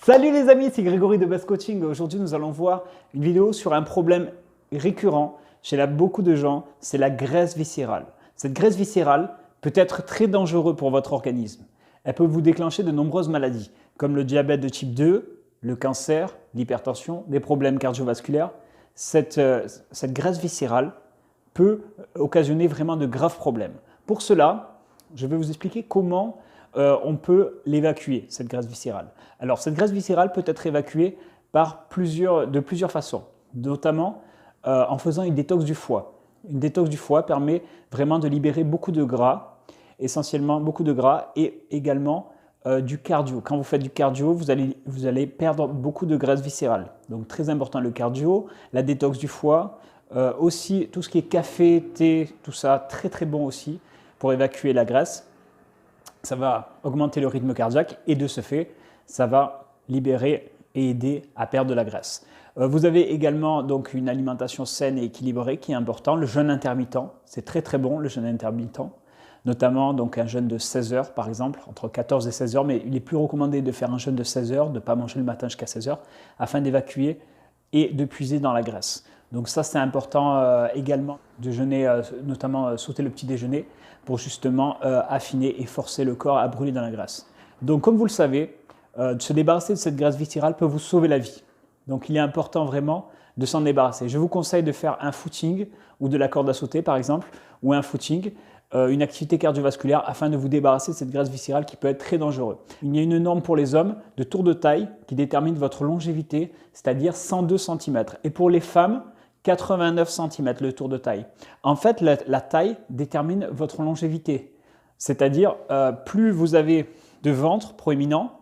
Salut les amis, c'est Grégory de Best Coaching. Aujourd'hui, nous allons voir une vidéo sur un problème récurrent chez beaucoup de gens, c'est la graisse viscérale. Cette graisse viscérale peut être très dangereuse pour votre organisme. Elle peut vous déclencher de nombreuses maladies, comme le diabète de type 2, le cancer, l'hypertension, des problèmes cardiovasculaires. Cette graisse viscérale peut occasionner vraiment de graves problèmes. Pour cela, je vais vous expliquer comment on peut l'évacuer, cette graisse viscérale. Alors, cette graisse viscérale peut être évacuée de plusieurs façons, notamment en faisant une détox du foie. Une détox du foie permet vraiment de libérer beaucoup de gras, essentiellement beaucoup de gras et également du cardio. Quand vous faites du cardio, vous allez perdre beaucoup de graisse viscérale. Donc, très important le cardio, la détox du foie, aussi tout ce qui est café, thé, tout ça, très très bon aussi pour évacuer la graisse. Ça va augmenter le rythme cardiaque et de ce fait, ça va libérer et aider à perdre de la graisse. Vous avez également donc une alimentation saine et équilibrée qui est important. Le jeûne intermittent, c'est très très bon le jeûne intermittent, notamment donc un jeûne de 16 heures par exemple, entre 14 et 16 heures, mais il est plus recommandé de faire un jeûne de 16 heures, de ne pas manger le matin jusqu'à 16 heures, afin d'évacuer et de puiser dans la graisse. Donc ça c'est important également de jeûner, notamment sauter le petit déjeuner pour justement affiner et forcer le corps à brûler dans la graisse. Donc comme vous le savez, se débarrasser de cette graisse viscérale peut vous sauver la vie. Donc il est important vraiment de s'en débarrasser. Je vous conseille de faire un footing ou de la corde à sauter par exemple, ou un footing, une activité cardiovasculaire afin de vous débarrasser de cette graisse viscérale qui peut être très dangereuse. Il y a une norme pour les hommes de tour de taille qui détermine votre longévité, c'est-à-dire 102 cm. Et pour les femmes, 89 cm le tour de taille. En fait, la taille détermine votre longévité. C'est-à-dire, plus vous avez de ventre proéminent,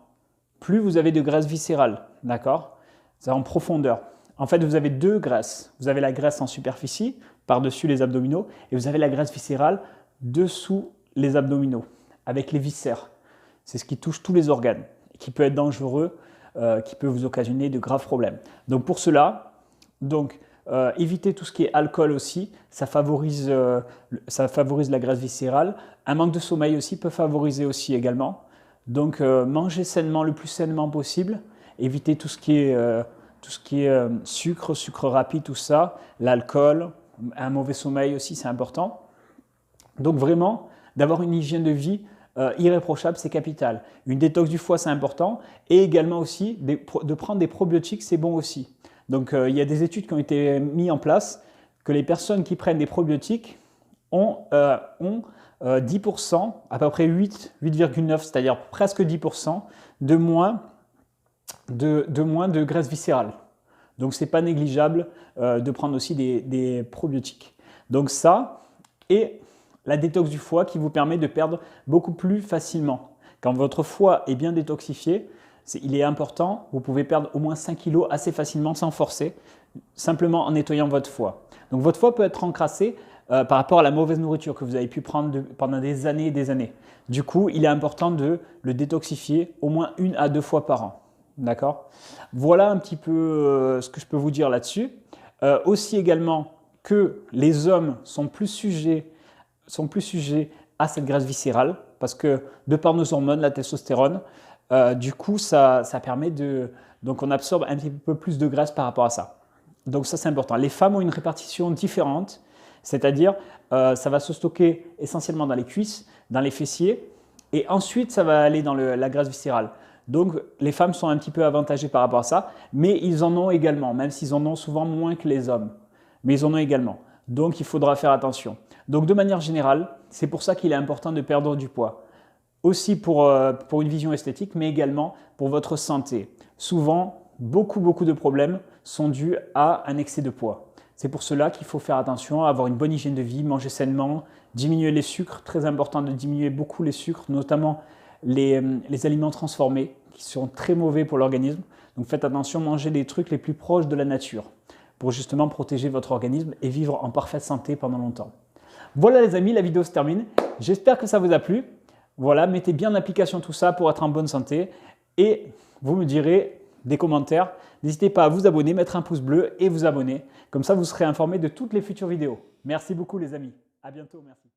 plus vous avez de graisse viscérale. D'accord? C'est en profondeur. En fait, vous avez deux graisses. Vous avez la graisse en superficie, par-dessus les abdominaux, et vous avez la graisse viscérale dessous les abdominaux, avec les viscères. C'est ce qui touche tous les organes, et qui peut être dangereux, qui peut vous occasionner de graves problèmes. Donc pour cela, évitez tout ce qui est alcool aussi, ça favorise la graisse viscérale. Un manque de sommeil aussi peut favoriser aussi également. Donc mangez sainement, le plus sainement possible. Évitez tout ce qui est sucre rapide, tout ça, l'alcool, un mauvais sommeil aussi, c'est important. Donc vraiment, d'avoir une hygiène de vie irréprochable, c'est capital. Une détox du foie, c'est important. Et également aussi, de prendre des probiotiques, c'est bon aussi. Donc il y a des études qui ont été mises en place que les personnes qui prennent des probiotiques ont 10%, à peu près 8,9, c'est-à-dire presque 10% de moins de graisse viscérale. Donc ce n'est pas négligeable de prendre aussi des probiotiques. Donc ça, et la détox du foie qui vous permet de perdre beaucoup plus facilement. Quand votre foie est bien détoxifié, il est important, vous pouvez perdre au moins 5 kg assez facilement sans forcer, simplement en nettoyant votre foie. Donc votre foie peut être encrassé par rapport à la mauvaise nourriture que vous avez pu prendre pendant des années et des années. Du coup, il est important de le détoxifier au moins 1 à 2 fois par an. D'accord? Voilà un petit peu ce que je peux vous dire là-dessus. Aussi également que les hommes sont plus sujets à cette graisse viscérale parce que de par nos hormones, la testostérone, du coup, ça permet donc on absorbe un petit peu plus de graisse par rapport à ça. Donc ça, c'est important. Les femmes ont une répartition différente, c'est-à-dire ça va se stocker essentiellement dans les cuisses, dans les fessiers, et ensuite ça va aller dans la graisse viscérale. Donc les femmes sont un petit peu avantagées par rapport à ça, mais ils en ont également, même s'ils en ont souvent moins que les hommes. Mais ils en ont également. Donc il faudra faire attention. Donc de manière générale, c'est pour ça qu'il est important de perdre du poids. Aussi pour une vision esthétique, mais également pour votre santé. Souvent, beaucoup de problèmes sont dus à un excès de poids. C'est pour cela qu'il faut faire attention à avoir une bonne hygiène de vie, manger sainement, diminuer les sucres. Très important de diminuer beaucoup les sucres, notamment les aliments transformés qui sont très mauvais pour l'organisme. Donc faites attention, mangez des trucs les plus proches de la nature pour justement protéger votre organisme et vivre en parfaite santé pendant longtemps. Voilà les amis, la vidéo se termine. J'espère que ça vous a plu. Voilà, mettez bien en application tout ça pour être en bonne santé et vous me direz des commentaires. N'hésitez pas à vous abonner, mettre un pouce bleu et vous abonner. Comme ça, vous serez informé de toutes les futures vidéos. Merci beaucoup les amis. À bientôt. Merci.